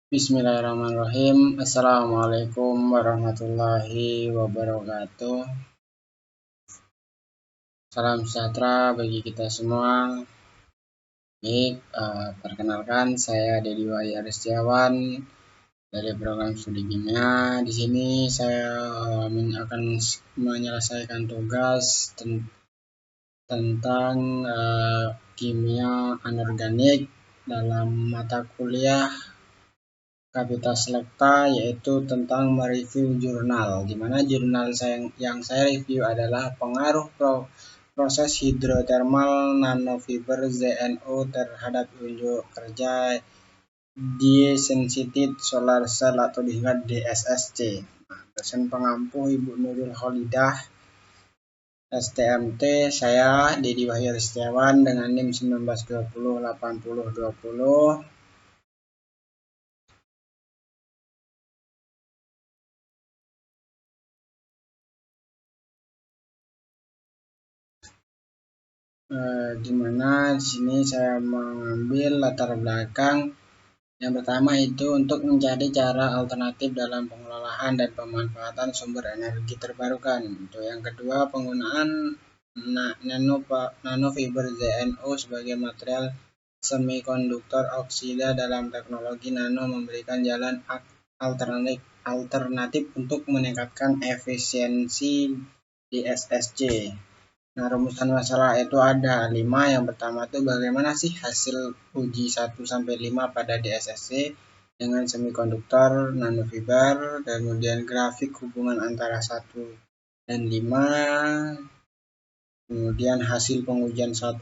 Bismillahirrahmanirrahim. Assalamualaikum warahmatullahi wabarakatuh. Salam sejahtera bagi kita semua. Baik, perkenalkan saya Dedi Wahyu Aristiawan dari program studi kimia. Di sini saya akan menyelesaikan tugas tentang kimia anorganik dalam mata kuliah Kapita Selekta, yaitu tentang mereview jurnal, di mana jurnal yang saya review adalah pengaruh proses hidrotermal nanofiber ZNO terhadap unjuk kerja dye-sensitive solar cell atau disingkat DSSC. Dosen pengampu Ibu Nurul Kholidah, STMT. Saya Dedi Wahyu Aristiawan dengan NIM 19208020. Di mana di sini saya mengambil latar belakang yang pertama itu untuk mencari cara alternatif dalam pengelolaan dan pemanfaatan sumber energi terbarukan. Untuk yang kedua, penggunaan nanofiber ZNO sebagai material semikonduktor oksida dalam teknologi nano memberikan jalan alternatif untuk meningkatkan efisiensi DSSC. Nah, rumusan masalah itu ada 5. Yang pertama itu bagaimana sih hasil uji 1-5 pada DSSC dengan semikonduktor nanofiber, kemudian grafik hubungan antara 1 dan 5, kemudian hasil pengujian 1-5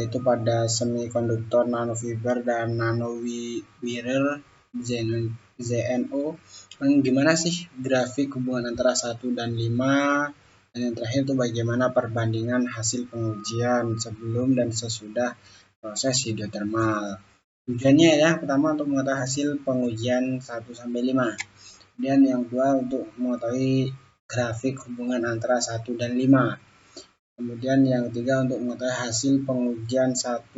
itu pada semikonduktor nanofiber dan nanowire ZNO. Dan gimana sih grafik hubungan antara 1 dan 5? Dan yang terakhir itu bagaimana perbandingan hasil pengujian sebelum dan sesudah proses hidrotermal. Tujuannya ya, pertama untuk mengetahui hasil pengujian 1-5. Kemudian yang kedua untuk mengetahui grafik hubungan antara 1 dan 5. Kemudian yang ketiga untuk mengetahui hasil pengujian 1-5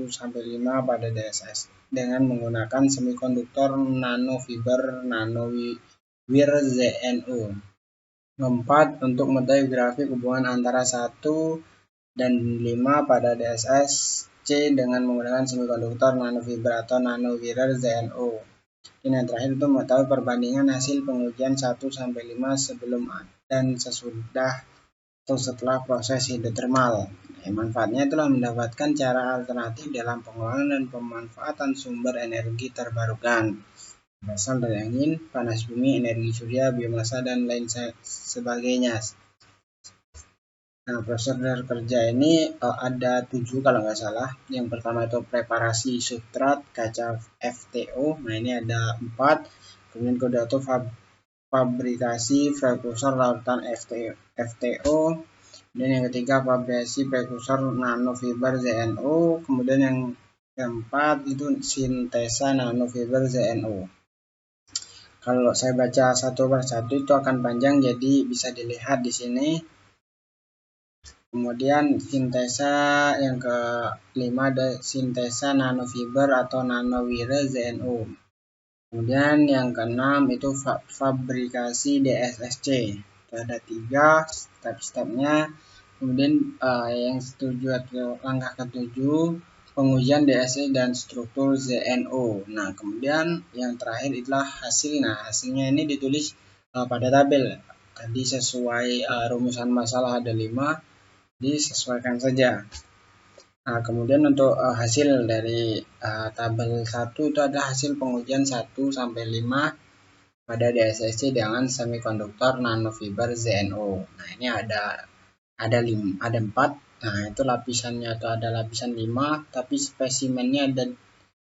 pada DSS dengan menggunakan semikonduktor nanofiber nanowire ZNO. 4. Untuk mengetahui grafik hubungan antara 1 dan 5 pada DSSC dengan menggunakan semikonduktor nanofiber atau nanowire ZNO. Dan yang terakhir itu mengetahui perbandingan hasil pengujian 1-5 sebelum dan sesudah atau setelah proses hidrotermal. Manfaatnya itulah mendapatkan cara alternatif dalam pengelolaan dan pemanfaatan sumber energi terbarukan berasal dari angin, panas bumi, energi surya, biomasa, dan lain sebagainya. Nah, prosedur kerja ini ada 7 kalau nggak salah. Yang pertama itu preparasi substrat kaca FTO. Nah, ini ada 4. Kemudian kedua itu fabrikasi prekursor larutan FTO. Dan yang ketiga fabrikasi prekursor nanofiber ZNO. Kemudian yang keempat itu sintesa nanofiber ZNO. Kalau saya baca satu persatu itu akan panjang, jadi bisa dilihat di sini. Kemudian sintesa yang kelima ada sintesa nanofiber atau nanowire ZNO. Kemudian yang keenam itu fabrikasi DSSC. Itu ada 3 step-stepnya. Kemudian yang setuju atau langkah ketujuh pengujian DSC dan struktur ZNO. Nah, kemudian yang terakhir itulah hasil. Nah, hasilnya ini ditulis pada tabel. Tadi sesuai rumusan masalah ada 5, disesuaikan saja. Nah, kemudian untuk hasil dari tabel 1 itu ada hasil pengujian 1-5 pada DSSC dengan semikonduktor nanofiber ZNO. Nah, ini ada 4. Nah, itu lapisannya atau ada lapisan 5, tapi spesimennya ada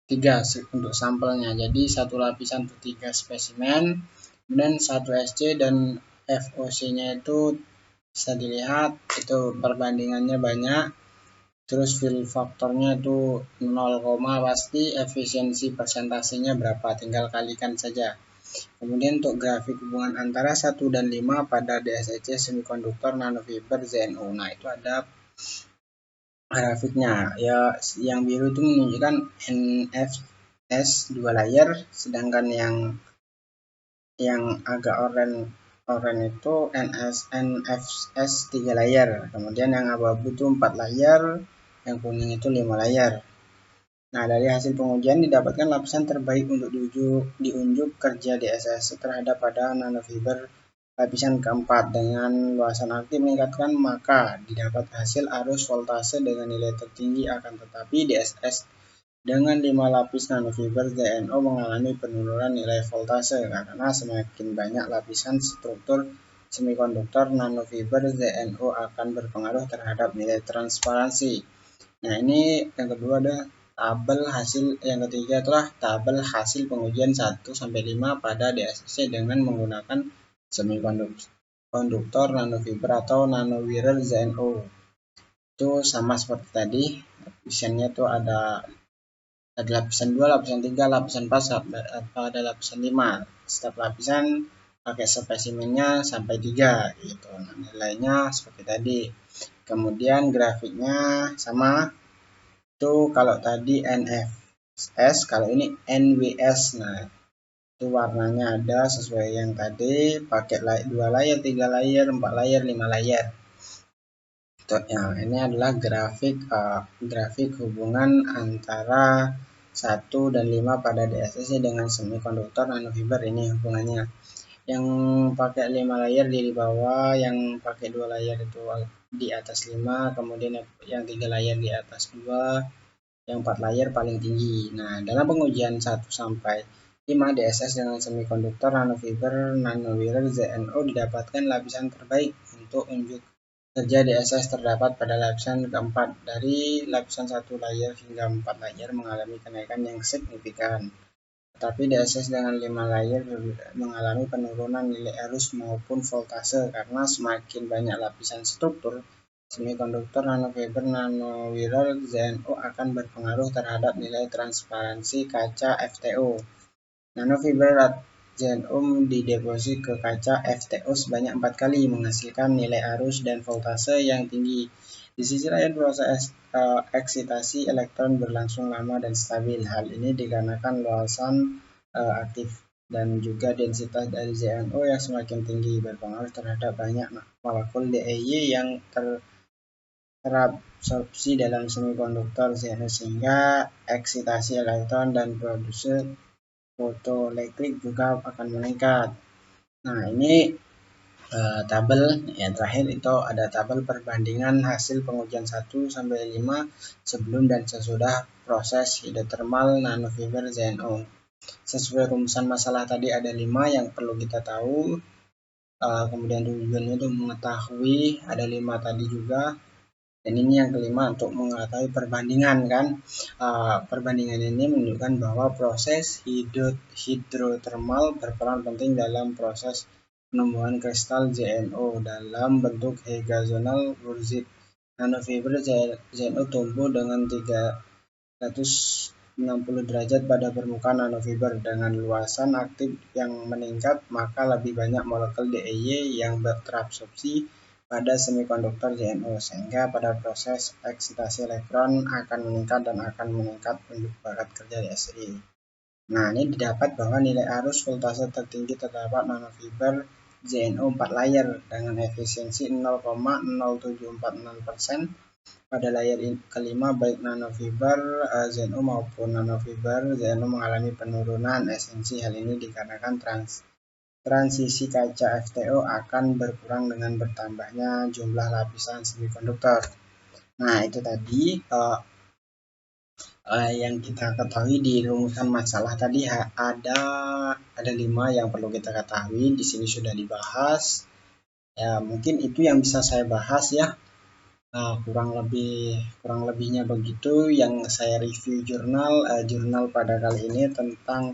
3 untuk sampelnya. Jadi satu lapisan untuk 3 spesimen. Kemudian 1 SC dan FOC-nya itu bisa dilihat itu perbandingannya banyak. Terus fill faktornya itu 0, pasti efisiensi persentasenya berapa, tinggal kalikan saja. Kemudian untuk grafik hubungan antara 1 dan 5 pada DSSC semikonduktor nanofiber ZNO. Nah, itu ada grafiknya. Ya, yang biru itu menunjukkan NF NS 2 layer, sedangkan yang agak oranye itu NFS 3 layer, kemudian yang abu-abu itu 4 layer, yang kuning itu 5 layer. Nah, dari hasil pengujian didapatkan lapisan terbaik untuk diunjuk kerja DSS terhadap pada nanofiber lapisan keempat dengan luasan aktif meningkatkan, maka didapat hasil arus voltase dengan nilai tertinggi. Akan tetapi DSS dengan 5 lapis nanofiber ZNO mengalami penurunan nilai voltase karena semakin banyak lapisan struktur semikonduktor nanofiber ZNO akan berpengaruh terhadap nilai transparansi. Nah, ini yang kedua ada tabel hasil, yang ketiga adalah tabel hasil pengujian 1 sampai 5 pada DSC dengan menggunakan semikonduktor nanofiber atau nanowire ZNO. Itu sama seperti tadi, lapisannya itu ada lapisan 2, lapisan 3, lapisan 4, ada lapisan 5. Setiap lapisan pakai spesimennya sampai 3 gitu. Nah, nilainya seperti tadi. Kemudian grafiknya sama. Itu kalau tadi NFS, kalau ini NWS. Nah, itu warnanya ada sesuai yang tadi, pakai 2 layer, 3 layer, 4 layer, 5 layer. Ya, ini adalah grafik hubungan antara 1 dan 5 pada DSC dengan semikonduktor nanofiber. Ini hubungannya. Yang pakai 5 layer di bawah, yang pakai 2 layer itu di atas 5, kemudian yang 3 layer di atas 2, yang 4 layer paling tinggi. Nah, dalam pengujian 1 sampai 5 DSS dengan semikonduktor nanofiber nanowire ZNO didapatkan lapisan terbaik untuk unjuk kerja DSS terdapat pada lapisan keempat. Dari lapisan 1 layer hingga 4 layer mengalami kenaikan yang signifikan. Tetapi DSS dengan 5 layer mengalami penurunan nilai arus maupun voltase karena semakin banyak lapisan struktur semikonduktor nanofiber nanowire ZNO akan berpengaruh terhadap nilai transparansi kaca FTO. Nanofiber ZNO dideposit ke kaca FTO sebanyak 4 kali menghasilkan nilai arus dan voltase yang tinggi. Di sisi lain, proses eksitasi elektron berlangsung lama dan stabil. Hal ini dikarenakan luasan aktif dan juga densitas dari ZNO yang semakin tinggi berpengaruh terhadap banyak molekul DEY yang terabsorpsi dalam semikonduktor ZNO, sehingga eksitasi elektron dan produksi fotoelektrik juga akan meningkat. Nah, ini tabel yang terakhir itu ada tabel perbandingan hasil pengujian 1 sampai 5 sebelum dan sesudah proses hidrotermal nanofiber ZNO. Sesuai rumusan masalah tadi ada 5 yang perlu kita tahu. Kemudian tujuannya itu mengetahui, ada 5 tadi juga. Dan ini yang kelima untuk mengetahui perbandingan kan. Perbandingan ini menunjukkan bahwa proses hidrotermal berperan penting dalam proses penumbuhan kristal ZNO dalam bentuk hexagonal wurtzit. Nanofiber ZNO tumbuh dengan 360 derajat pada permukaan nanofiber. Dengan luasan aktif yang meningkat, maka lebih banyak molekul DEY yang terabsorpsi pada semikonduktor ZNO, sehingga pada proses eksitasi elektron akan meningkat dan akan meningkat unjuk bakat kerja DSI. Nah, ini didapat bahwa nilai arus voltase tertinggi terdapat nanofiber ZNO 4 layer dengan efisiensi 0,0746% pada layer kelima. Baik nanofiber ZNO maupun nanofiber ZNO mengalami penurunan esensi. Hal ini dikarenakan transisi kaca FTO akan berkurang dengan bertambahnya jumlah lapisan semikonduktor. Nah, itu tadi yang kita ketahui di rumusan masalah tadi. Ada 5 yang perlu kita ketahui. Di sini sudah dibahas. Ya, mungkin itu yang bisa saya bahas ya. Kurang lebihnya begitu yang saya review jurnal pada kali ini tentang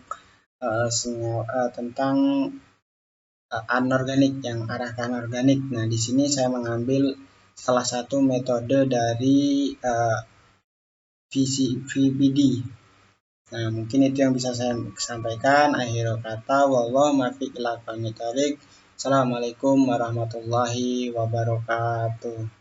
anorganik, yang arah ke anorganik. Nah, di sini saya mengambil salah satu metode dari VPD. Nah, mungkin itu yang bisa saya sampaikan. Akhir kata, wallahu muwaffiq ila aqwamit thoriq. Assalamualaikum warahmatullahi wabarakatuh.